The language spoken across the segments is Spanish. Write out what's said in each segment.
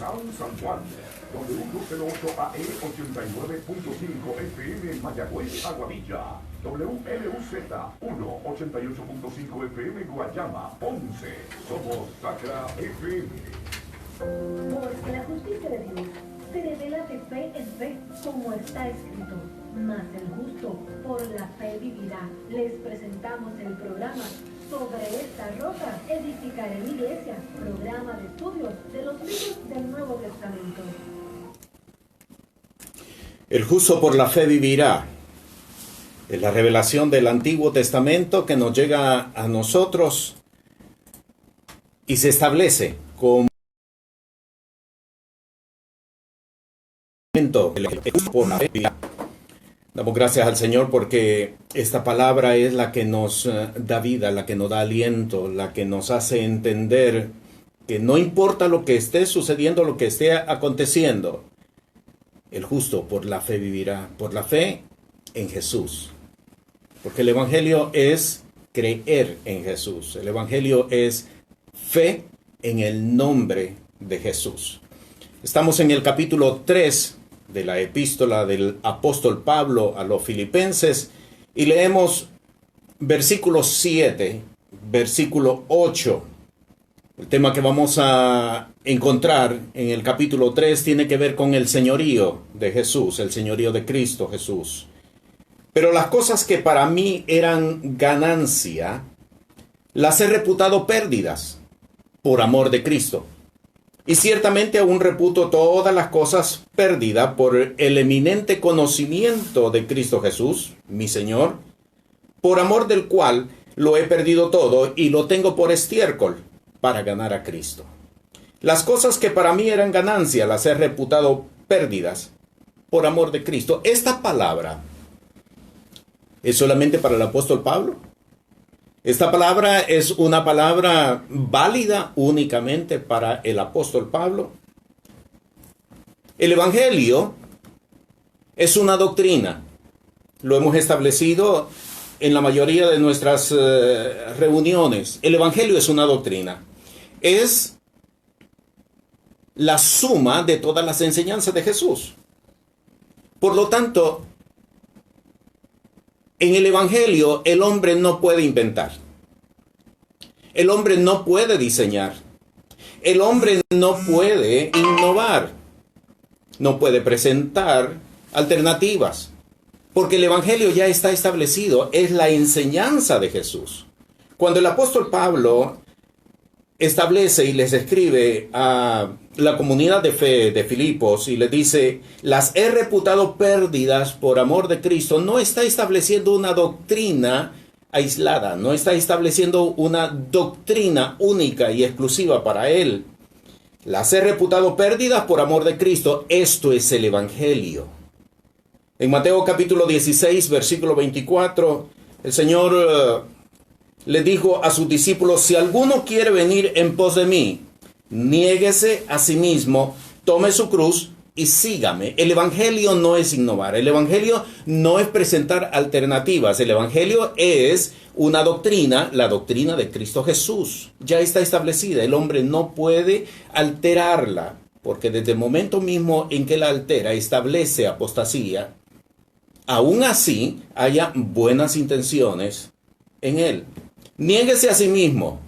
Downtown San Juan. W208 AE 89.5 FM Mayagüez, Aguadilla. WLUZ 188.5 FM Guayama, Ponce. Somos Sacra FM. Porque la justicia de Dios se revela de fe en fe, como está escrito. Mas el justo por la fe vivirá. Les presentamos el programa Sobre esta roca edificaré mi iglesia, programa de estudios de los libros del Nuevo Testamento. El justo por la fe vivirá. Es la revelación del Antiguo Testamento que nos llega a nosotros y se establece como por la fe vivirá. Damos gracias al Señor porque esta palabra es la que nos da vida, la que nos da aliento, la que nos hace entender que no importa lo que esté sucediendo, lo que esté aconteciendo, el justo por la fe vivirá, por la fe en Jesús. Porque el Evangelio es creer en Jesús. El Evangelio es fe en el nombre de Jesús. Estamos en el capítulo 3 de la epístola del apóstol Pablo a los Filipenses y leemos versículo 7, versículo 8. El tema que vamos a encontrar en el capítulo 3 tiene que ver con el señorío de Jesús, el señorío de Cristo Jesús. Pero las cosas que para mí eran ganancia, las he reputado pérdidas por amor de Cristo. Y ciertamente aún reputo todas las cosas pérdidas por el eminente conocimiento de Cristo Jesús, mi Señor, por amor del cual lo he perdido todo y lo tengo por estiércol para ganar a Cristo. Las cosas que para mí eran ganancia las he reputado pérdidas por amor de Cristo. Esta palabra ¿es solamente para el apóstol Pablo? Esta palabra es una palabra válida únicamente para el apóstol Pablo. El Evangelio es una doctrina. Lo hemos establecido en la mayoría de nuestras reuniones. El Evangelio es una doctrina. Es la suma de todas las enseñanzas de Jesús. Por lo tanto, en el Evangelio el hombre no puede inventar. El hombre no puede diseñar. El hombre no puede innovar. No puede presentar alternativas. Porque el Evangelio ya está establecido. Es la enseñanza de Jesús. Cuando el apóstol Pablo establece y les escribe a la comunidad de fe de Filipos y les dice, las he reputado pérdidas por amor de Cristo, no está estableciendo una doctrina aislada, no está estableciendo una doctrina única y exclusiva para él. Las he reputado pérdidas por amor de Cristo. Esto es el Evangelio. En Mateo capítulo 16, versículo 24, el Señor le dijo a sus discípulos, si alguno quiere venir en pos de mí, niéguese a sí mismo, tome su cruz y sígame. El Evangelio no es innovar, el Evangelio no es presentar alternativas, el Evangelio es una doctrina, la doctrina de Cristo Jesús. Ya está establecida, el hombre no puede alterarla, porque desde el momento mismo en que la altera, establece apostasía, aún así haya buenas intenciones en él. Niéguese a sí mismo,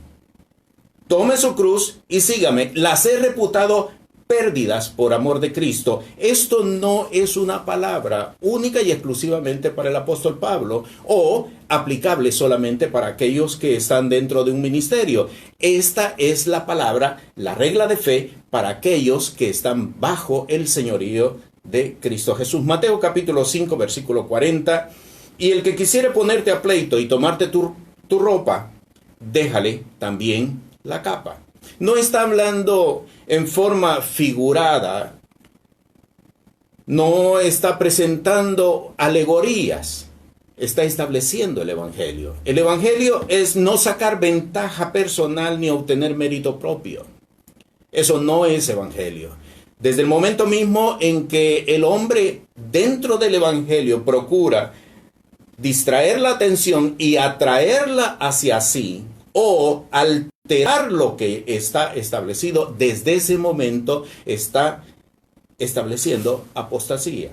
tome su cruz y sígame. Las he reputado pérdidas por amor de Cristo. Esto no es una palabra única y exclusivamente para el apóstol Pablo o aplicable solamente para aquellos que están dentro de un ministerio. Esta es la palabra, la regla de fe para aquellos que están bajo el señorío de Cristo Jesús. Mateo capítulo 5, versículo 40. Y el que quisiere ponerte a pleito y tomarte tu ropa, déjale también la capa. No está hablando en forma figurada, no está presentando alegorías, está estableciendo el Evangelio. El Evangelio es no sacar ventaja personal ni obtener mérito propio. Eso no es Evangelio. Desde el momento mismo en que el hombre dentro del Evangelio procura distraer la atención y atraerla hacia sí o alterar alterar lo que está establecido, desde ese momento está estableciendo apostasía.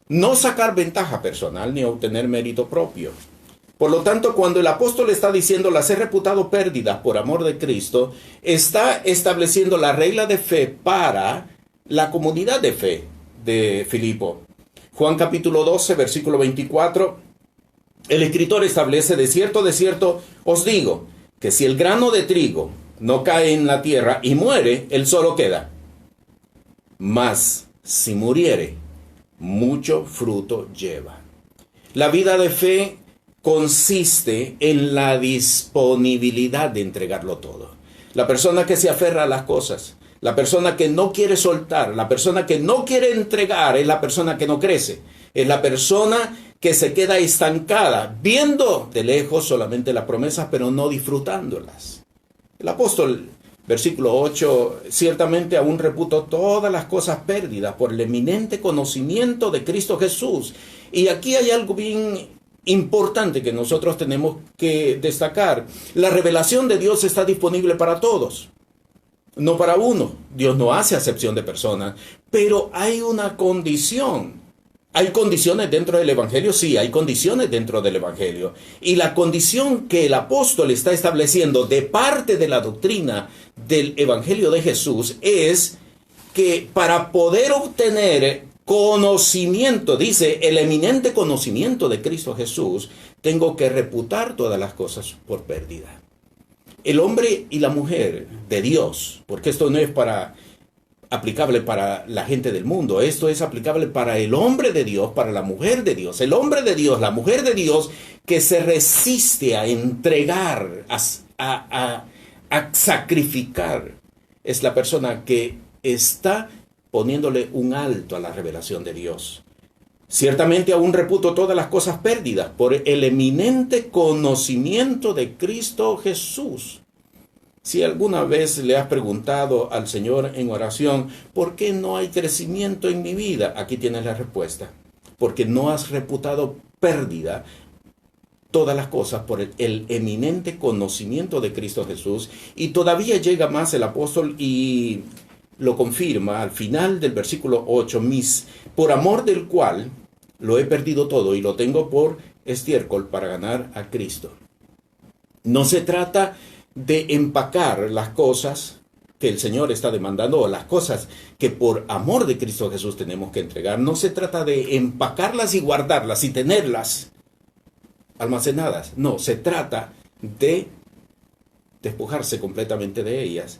No sacar ventaja personal ni obtener mérito propio. Por lo tanto, cuando el apóstol está diciendo las he reputado pérdidas por amor de Cristo, está estableciendo la regla de fe para la comunidad de fe de Filipo. Juan capítulo 12, versículo 24, el escritor establece: de cierto os digo, que si el grano de trigo no cae en la tierra y muere, él solo queda. Mas si muriere, mucho fruto lleva. La vida de fe consiste en la disponibilidad de entregarlo todo. La persona que se aferra a las cosas, la persona que no quiere soltar, la persona que no quiere entregar, es la persona que no crece. Es la persona que se queda estancada, viendo de lejos solamente las promesas, pero no disfrutándolas. El apóstol, versículo 8, ciertamente aún reputo todas las cosas perdidas por el eminente conocimiento de Cristo Jesús. Y aquí hay algo bien importante que nosotros tenemos que destacar. La revelación de Dios está disponible para todos, no para uno. Dios no hace acepción de personas, pero hay una condición. ¿Hay condiciones dentro del Evangelio? Sí, hay condiciones dentro del Evangelio. Y la condición que el apóstol está estableciendo de parte de la doctrina del Evangelio de Jesús es que para poder obtener conocimiento, dice, el eminente conocimiento de Cristo Jesús, tengo que reputar todas las cosas por pérdida. El hombre y la mujer de Dios, porque esto no es aplicable para la gente del mundo, esto es aplicable para el hombre de Dios, para la mujer de Dios. El hombre de Dios, la mujer de Dios, que se resiste a entregar, a sacrificar, es la persona que está poniéndole un alto a la revelación de Dios. Ciertamente aún reputo todas las cosas perdidas por el eminente conocimiento de Cristo Jesús. Si alguna vez le has preguntado al Señor en oración, ¿por qué no hay crecimiento en mi vida? Aquí tienes la respuesta. Porque no has reputado pérdida todas las cosas por el eminente conocimiento de Cristo Jesús. Y todavía llega más el apóstol y lo confirma al final del versículo 8, por amor del cual lo he perdido todo y lo tengo por estiércol para ganar a Cristo. No se trata de empacar las cosas que el Señor está demandando o las cosas que por amor de Cristo Jesús tenemos que entregar. No se trata de empacarlas y guardarlas y tenerlas almacenadas. No, se trata de despojarse completamente de ellas.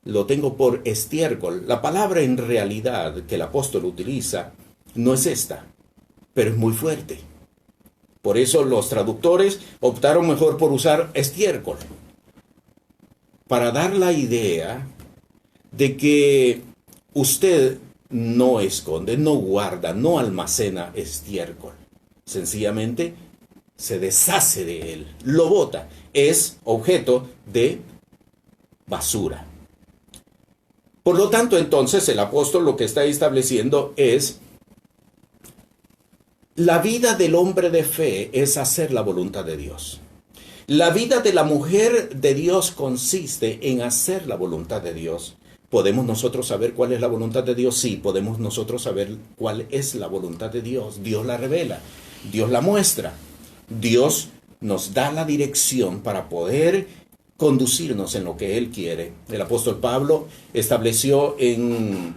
Lo tengo por estiércol. La palabra en realidad que el apóstol utiliza no es esta, pero es muy fuerte. Por eso los traductores optaron mejor por usar estiércol, para dar la idea de que usted no esconde, no guarda, no almacena estiércol. Sencillamente se deshace de él, lo bota. Es objeto de basura. Por lo tanto, entonces, el apóstol lo que está estableciendo es la vida del hombre de fe es hacer la voluntad de Dios. La vida de la mujer de Dios consiste en hacer la voluntad de Dios. ¿Podemos nosotros saber cuál es la voluntad de Dios? Sí, podemos nosotros saber cuál es la voluntad de Dios. Dios la revela, Dios la muestra. Dios nos da la dirección para poder conducirnos en lo que Él quiere. El apóstol Pablo estableció en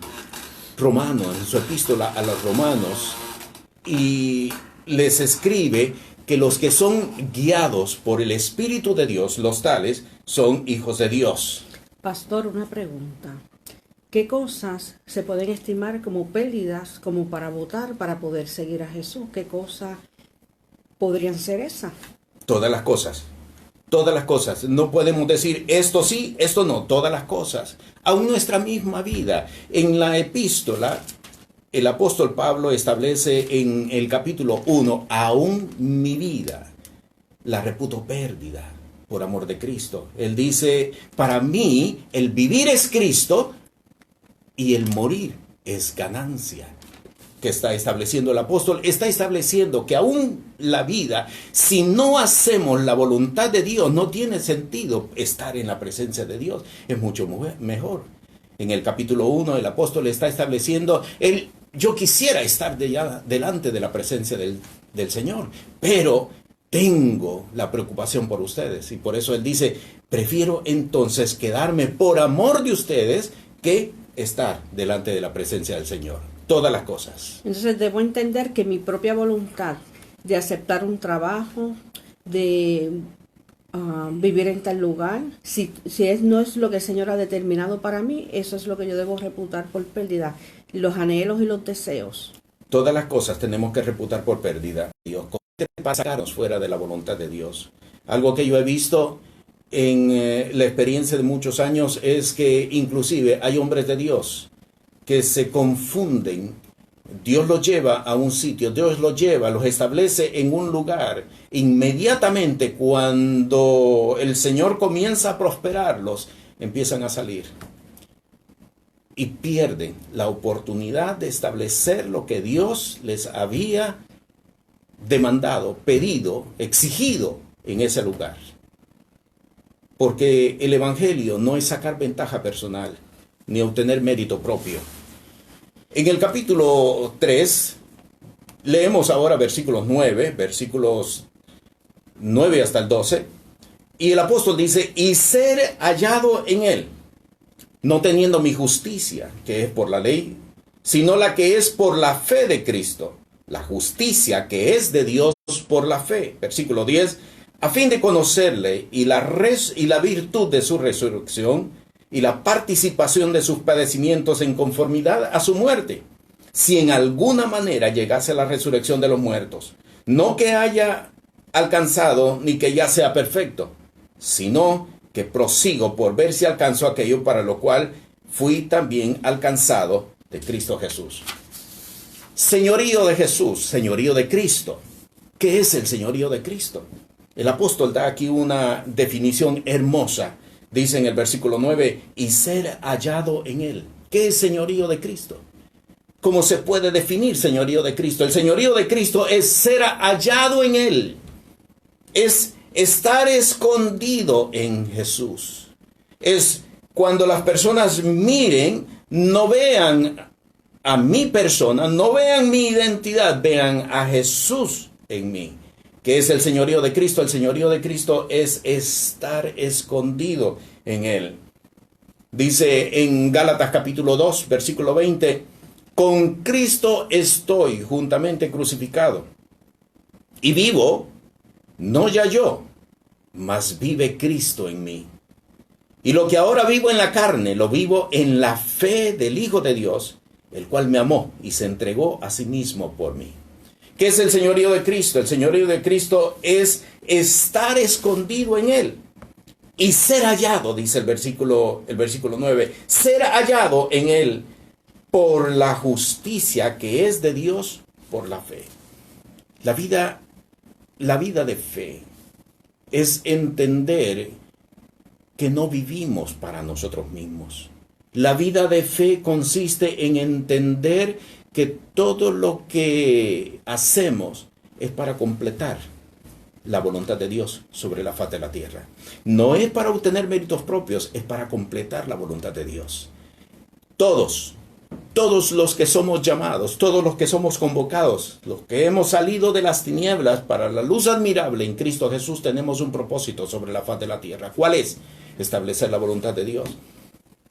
Romanos, en su epístola a los Romanos, y les escribe que los que son guiados por el Espíritu de Dios, los tales, son hijos de Dios. Pastor, una pregunta. ¿Qué cosas se pueden estimar como pérdidas, como para votar, para poder seguir a Jesús? ¿Qué cosas podrían ser esas? Todas las cosas. Todas las cosas. No podemos decir esto sí, esto no. Todas las cosas. Aún nuestra misma vida. En la epístola, el apóstol Pablo establece en el capítulo 1, aún mi vida la reputo pérdida por amor de Cristo. Él dice, para mí el vivir es Cristo y el morir es ganancia. que está estableciendo el apóstol, está estableciendo que aún la vida, si no hacemos la voluntad de Dios, no tiene sentido estar en la presencia de Dios. Es mucho mejor. En el capítulo 1, el apóstol está estableciendo, yo quisiera estar delante de la presencia del Señor, pero tengo la preocupación por ustedes. Y por eso él dice, prefiero entonces quedarme por amor de ustedes que estar delante de la presencia del Señor. Todas las cosas. Entonces debo entender que mi propia voluntad de aceptar un trabajo, de vivir en tal lugar, si no es lo que el Señor ha determinado para mí, eso es lo que yo debo reputar por pérdida. Los anhelos y los deseos. Todas las cosas tenemos que reputar por pérdida. Dios, pasarnos fuera de la voluntad de Dios. Algo que yo he visto en la experiencia de muchos años es que inclusive hay hombres de Dios que se confunden. Dios los lleva a un sitio, Dios los lleva, los establece en un lugar. Inmediatamente cuando el Señor comienza a prosperarlos, empiezan a salir. Y pierden la oportunidad de establecer lo que Dios les había demandado, pedido, exigido en ese lugar. Porque el Evangelio no es sacar ventaja personal, ni obtener mérito propio. En el capítulo 3, leemos ahora versículos 9 hasta el 12, y el apóstol dice, y ser hallado en él, no teniendo mi justicia, que es por la ley, sino la que es por la fe de Cristo, la justicia que es de Dios por la fe. Versículo 10, a fin de conocerle y la virtud de su resurrección, y la participación de sus padecimientos en conformidad a su muerte, si en alguna manera llegase a la resurrección de los muertos, no que haya alcanzado ni que ya sea perfecto, sino que prosigo por ver si alcanzo aquello para lo cual fui también alcanzado de Cristo Jesús. Señorío de Jesús, señorío de Cristo. ¿Qué es el señorío de Cristo? El apóstol da aquí una definición hermosa. Dice en el versículo 9, y ser hallado en él. ¿Qué es señorío de Cristo? ¿Cómo se puede definir señorío de Cristo? El señorío de Cristo es ser hallado en él. Es estar escondido en Jesús. Es cuando las personas miren, no vean a mi persona, no vean mi identidad, vean a Jesús en mí. ¿Qué es el señorío de Cristo? El señorío de Cristo es estar escondido en él. Dice en Gálatas capítulo 2, versículo 20, con Cristo estoy juntamente crucificado. Y vivo, no ya yo, mas vive Cristo en mí. Y lo que ahora vivo en la carne, lo vivo en la fe del Hijo de Dios, el cual me amó y se entregó a sí mismo por mí. ¿Qué es el señorío de Cristo? El señorío de Cristo es estar escondido en él y ser hallado, dice el versículo 9, ser hallado en él por la justicia que es de Dios por la fe. La vida de fe es entender que no vivimos para nosotros mismos. La vida de fe consiste en entender que todo lo que hacemos es para completar la voluntad de Dios sobre la faz de la tierra. No es para obtener méritos propios, es para completar la voluntad de Dios. Todos los que somos llamados, todos los que somos convocados, los que hemos salido de las tinieblas para la luz admirable en Cristo Jesús, tenemos un propósito sobre la faz de la tierra. ¿Cuál es? Establecer la voluntad de Dios.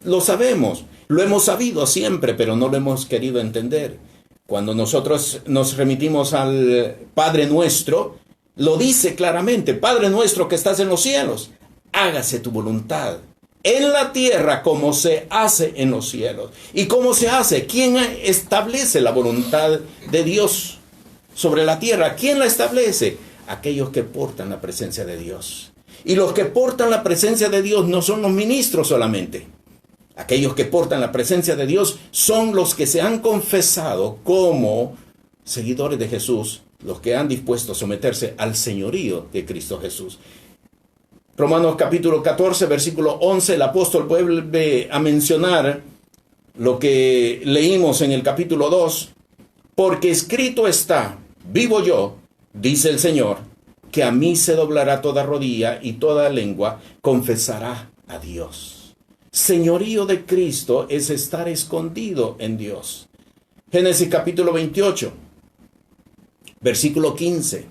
Lo sabemos, lo hemos sabido siempre, pero no lo hemos querido entender. Cuando nosotros nos remitimos al Padre Nuestro, lo dice claramente, Padre Nuestro que estás en los cielos, hágase tu voluntad en la tierra como se hace en los cielos. ¿Y cómo se hace? ¿Quién establece la voluntad de Dios sobre la tierra? ¿Quién la establece? Aquellos que portan la presencia de Dios. Y los que portan la presencia de Dios no son los ministros solamente. Aquellos que portan la presencia de Dios son los que se han confesado como seguidores de Jesús, los que han dispuesto a someterse al señorío de Cristo Jesús. Romanos capítulo 14, versículo 11, el apóstol vuelve a mencionar lo que leímos en el capítulo 2, Porque escrito está, vivo yo, dice el Señor, que a mí se doblará toda rodilla y toda lengua confesará a Dios. Señorío de Cristo es estar escondido en Dios. Génesis capítulo 28, versículo 15.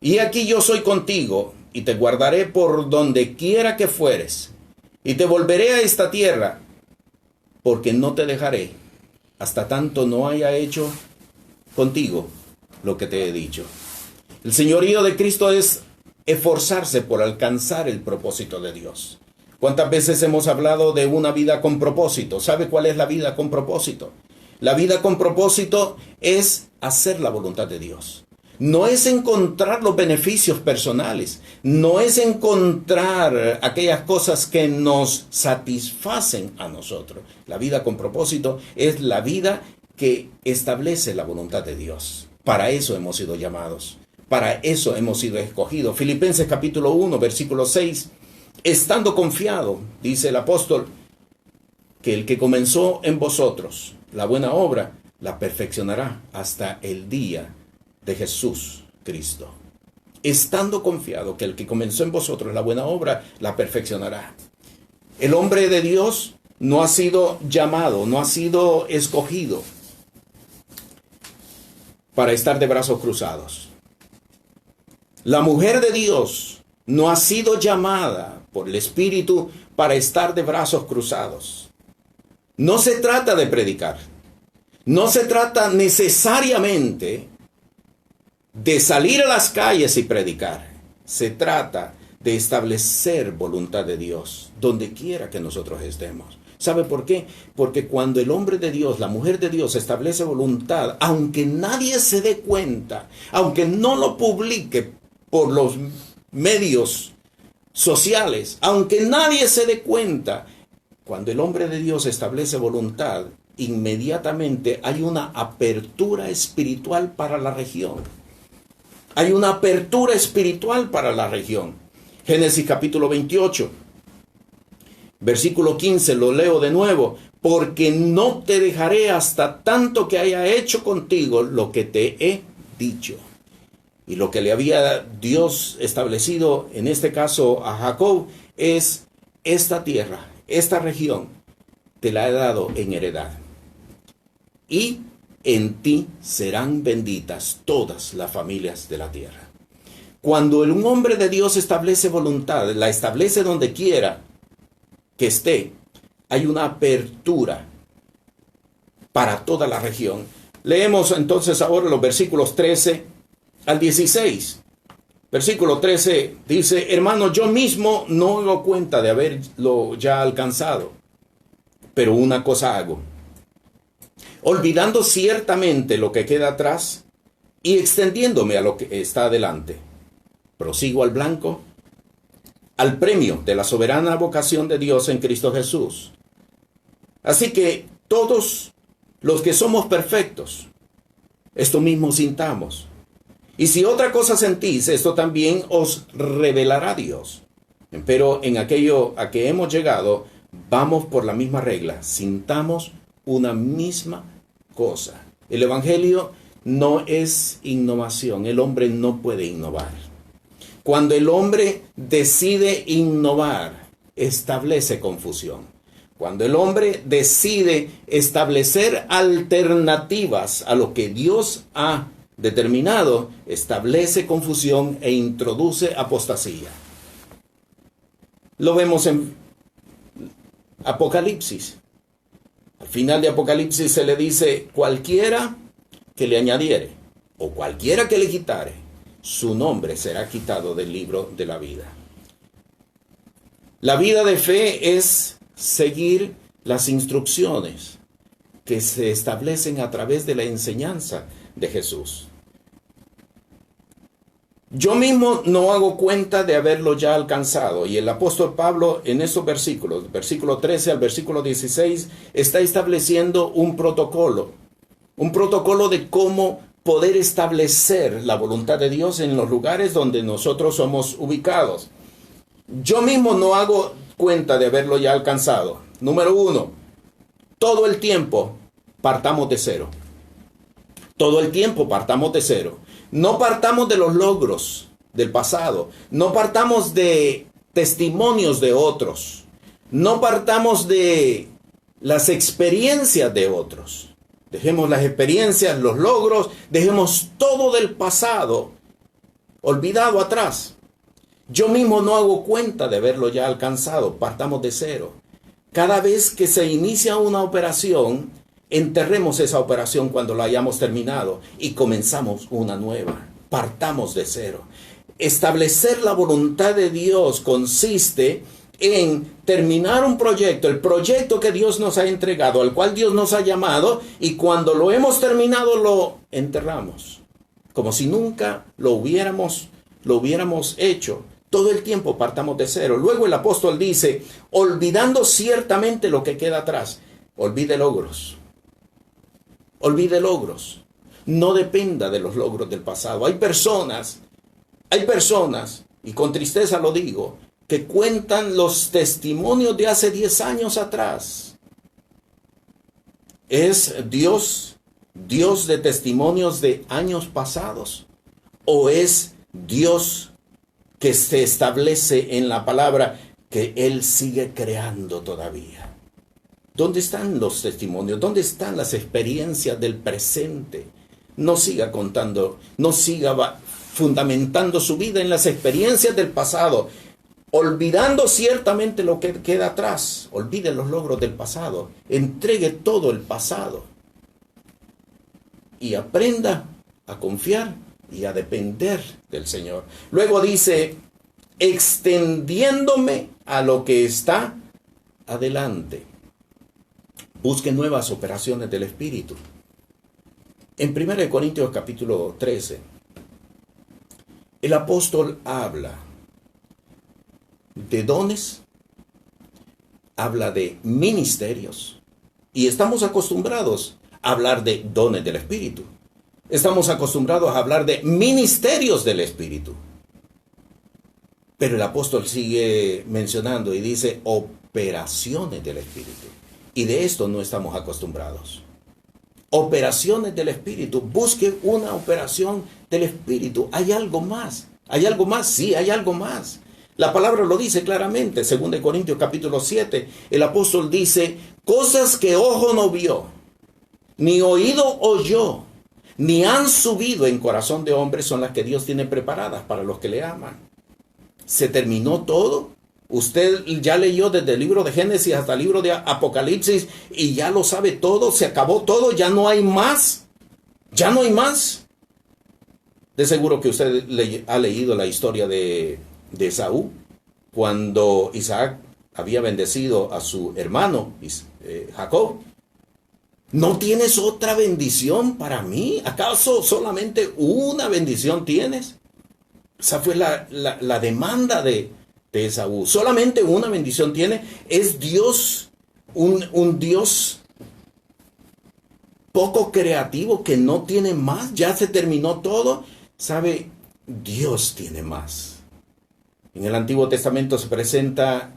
Y aquí yo soy contigo y te guardaré por donde quiera que fueres y te volveré a esta tierra, porque no te dejaré hasta tanto no haya hecho contigo lo que te he dicho. El señorío de Cristo es esforzarse por alcanzar el propósito de Dios. ¿Cuántas veces hemos hablado de una vida con propósito? ¿Sabe cuál es la vida con propósito? La vida con propósito es hacer la voluntad de Dios. No es encontrar los beneficios personales, no es encontrar aquellas cosas que nos satisfacen a nosotros. La vida con propósito es la vida que establece la voluntad de Dios. Para eso hemos sido llamados, para eso hemos sido escogidos. Filipenses capítulo 1, versículo 6, estando confiado, dice el apóstol, que el que comenzó en vosotros la buena obra, la perfeccionará hasta el día de Jesús Cristo. Estando confiado que el que comenzó en vosotros la buena obra, la perfeccionará. El hombre de Dios no ha sido llamado, no ha sido escogido para estar de brazos cruzados. La mujer de Dios no ha sido llamada por el Espíritu para estar de brazos cruzados. No se trata de predicar. No se trata necesariamente de salir a las calles y predicar. Se trata de establecer voluntad de Dios donde quiera que nosotros estemos. ¿Sabe por qué? Porque cuando el hombre de Dios, la mujer de Dios establece voluntad, aunque nadie se dé cuenta, aunque no lo publique por los medios sociales, aunque nadie se dé cuenta, cuando el hombre de Dios establece voluntad, inmediatamente hay una apertura espiritual para la región. Hay una apertura espiritual para la región. Génesis capítulo 28, versículo 15, lo leo de nuevo. Porque no te dejaré hasta tanto que haya hecho contigo lo que te he dicho. Y lo que le había Dios establecido, en este caso a Jacob, es esta tierra, esta región, te la he dado en heredad. Y en ti serán benditas todas las familias de la tierra. Cuando un hombre de Dios establece voluntad, la establece donde quiera que esté, hay una apertura para toda la región. Leemos entonces ahora los versículos 13 al 16. Versículo 13 dice: hermano, yo mismo no hago cuenta de haberlo ya alcanzado, pero una cosa hago, olvidando ciertamente lo que queda atrás y extendiéndome a lo que está adelante. Prosigo al blanco, al premio de la soberana vocación de Dios en Cristo Jesús. Así que todos los que somos perfectos, esto mismo sintamos. Y si otra cosa sentís, esto también os revelará Dios. Pero en aquello a que hemos llegado, vamos por la misma regla, sintamos una misma cosa. El Evangelio no es innovación, el hombre no puede innovar. Cuando el hombre decide innovar, establece confusión. Cuando el hombre decide establecer alternativas a lo que Dios ha determinado, establece confusión e introduce apostasía. Lo vemos en Apocalipsis. Al final de Apocalipsis se le dice: cualquiera que le añadiere o cualquiera que le quitare, su nombre será quitado del libro de la vida. La vida de fe es seguir las instrucciones que se establecen a través de la enseñanza de Jesús. Yo mismo no hago cuenta de haberlo ya alcanzado. Y el apóstol Pablo en estos versículos, versículo 13 al versículo 16, está estableciendo un protocolo de cómo poder establecer la voluntad de Dios en los lugares donde nosotros somos ubicados. Yo mismo no hago cuenta de haberlo ya alcanzado. Número 1, todo el tiempo partamos de cero. Todo el tiempo partamos de cero. No partamos de los logros del pasado. No partamos de testimonios de otros. No partamos de las experiencias de otros. Dejemos las experiencias, los logros, dejemos todo del pasado olvidado atrás. Yo mismo no hago cuenta de haberlo ya alcanzado. Partamos de cero. Cada vez que se inicia una operación, enterremos esa operación cuando la hayamos terminado y comenzamos una nueva. Partamos de cero. Establecer la voluntad de Dios consiste en terminar un proyecto, el proyecto que Dios nos ha entregado, al cual Dios nos ha llamado, y cuando lo hemos terminado lo enterramos, como si nunca lo hubiéramos hecho. Todo el tiempo partamos de cero. Luego el apóstol dice, olvidando ciertamente lo que queda atrás. Olvide logros. Olvide logros. No dependa de los logros del pasado. Hay personas, y con tristeza lo digo, que cuentan los testimonios de hace 10 años atrás. ¿Es Dios de testimonios de años pasados? ¿O es Dios que se establece en la palabra que Él sigue creando todavía? ¿Dónde están los testimonios? ¿Dónde están las experiencias del presente? No siga contando, no siga fundamentando su vida en las experiencias del pasado, olvidando ciertamente lo que queda atrás. Olvide los logros del pasado, entregue todo el pasado y aprenda a confiar y a depender del Señor. Luego dice, extendiéndome a lo que está adelante. Busque nuevas operaciones del Espíritu. En 1 Corintios capítulo 13, el apóstol habla de dones, habla de ministerios, y estamos acostumbrados a hablar de dones del Espíritu. Estamos acostumbrados a hablar de ministerios del Espíritu. Pero el apóstol sigue mencionando y dice operaciones del Espíritu. Y de esto no estamos acostumbrados. Operaciones del Espíritu. Busque una operación del Espíritu. ¿Hay algo más? ¿Hay algo más? Sí, hay algo más. La palabra lo dice claramente. 2 Corintios capítulo 7. El apóstol dice, cosas que ojo no vio, ni oído oyó, ni han subido en corazón de hombre son las que Dios tiene preparadas para los que le aman. ¿Se terminó todo? Usted ya leyó desde el libro de Génesis hasta el libro de Apocalipsis y ya lo sabe todo, se acabó todo, ya no hay más. Ya no hay más. De seguro que usted ha leído la historia de Esaú, cuando Isaac había bendecido a su hermano Jacob. ¿No tienes otra bendición para mí? ¿Acaso solamente una bendición tienes? Esa fue la demanda de Esaú. Solamente una bendición tiene. ¿Es Dios un Dios poco creativo que no tiene más? ¿Ya se terminó todo? ¿Sabe? Dios tiene más. En el Antiguo Testamento se presenta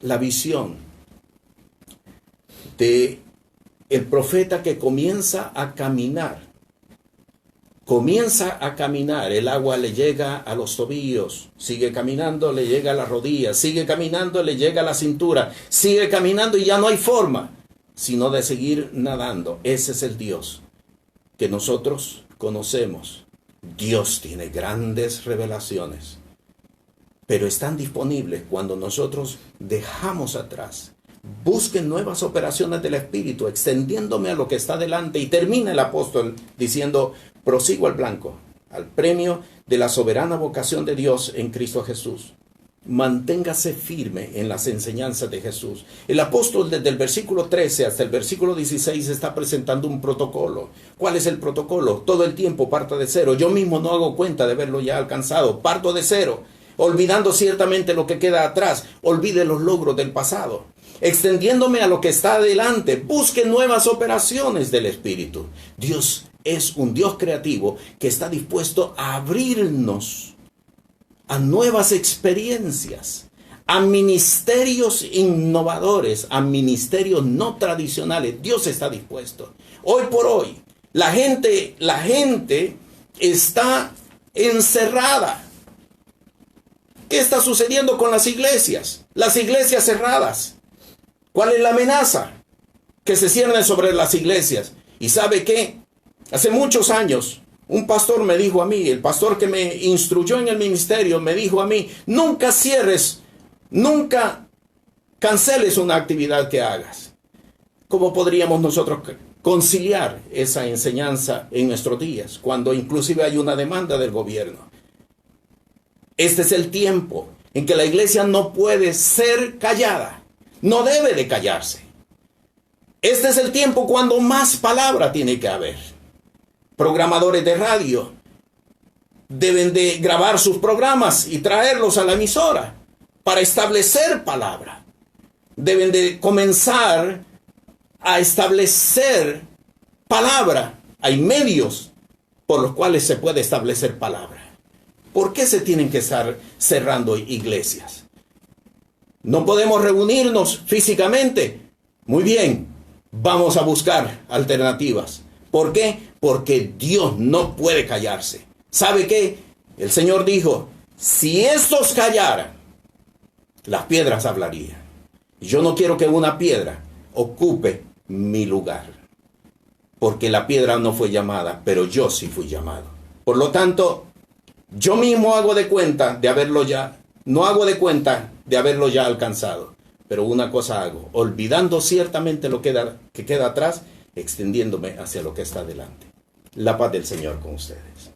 la visión de el profeta que comienza a caminar, el agua le llega a los tobillos, sigue caminando, le llega a las rodillas, sigue caminando, le llega a la cintura, sigue caminando y ya no hay forma sino de seguir nadando. Ese es el Dios que nosotros conocemos. Dios tiene grandes revelaciones, pero están disponibles cuando nosotros dejamos atrás. Busquen nuevas operaciones del Espíritu, extendiéndome a lo que está delante. Y termina el apóstol diciendo, prosigo al blanco, al premio de la soberana vocación de Dios en Cristo Jesús. Manténgase firme en las enseñanzas de Jesús. El apóstol desde el versículo 13 hasta el versículo 16 está presentando un protocolo. ¿Cuál es el protocolo? Todo el tiempo parta de cero. Yo mismo no hago cuenta de haberlo ya alcanzado. Parto de cero, olvidando ciertamente lo que queda atrás. Olvide los logros del pasado. Extendiéndome a lo que está adelante, busque nuevas operaciones del Espíritu. Dios es un Dios creativo que está dispuesto a abrirnos a nuevas experiencias, a ministerios innovadores, a ministerios no tradicionales. Dios está dispuesto. Hoy por hoy, la gente está encerrada. ¿Qué está sucediendo con las iglesias? Las iglesias cerradas. ¿Cuál es la amenaza que se cierne sobre las iglesias? ¿Y sabe qué? Hace muchos años, un pastor me dijo a mí, el pastor que me instruyó en el ministerio, me dijo a mí, nunca cierres, nunca canceles una actividad que hagas. ¿Cómo podríamos nosotros conciliar esa enseñanza en nuestros días, cuando inclusive hay una demanda del gobierno? Este es el tiempo en que la iglesia no puede ser callada, no debe de callarse. Este es el tiempo cuando más palabra tiene que haber. Programadores de radio deben de grabar sus programas y traerlos a la emisora para establecer palabra. Deben de comenzar a establecer palabra. Hay medios por los cuales se puede establecer palabra. ¿Por qué se tienen que estar cerrando iglesias? ¿No podemos reunirnos físicamente? Muy bien, vamos a buscar alternativas. ¿Por qué? Porque Dios no puede callarse. ¿Sabe qué? El Señor dijo, si estos callaran, las piedras hablarían. Yo no quiero que una piedra ocupe mi lugar, porque la piedra no fue llamada, pero yo sí fui llamado. Por lo tanto, yo mismo hago de cuenta de haberlo ya, no hago de cuenta de haberlo ya alcanzado, pero una cosa hago, olvidando ciertamente lo que queda atrás, extendiéndome hacia lo que está adelante. La paz del Señor con ustedes.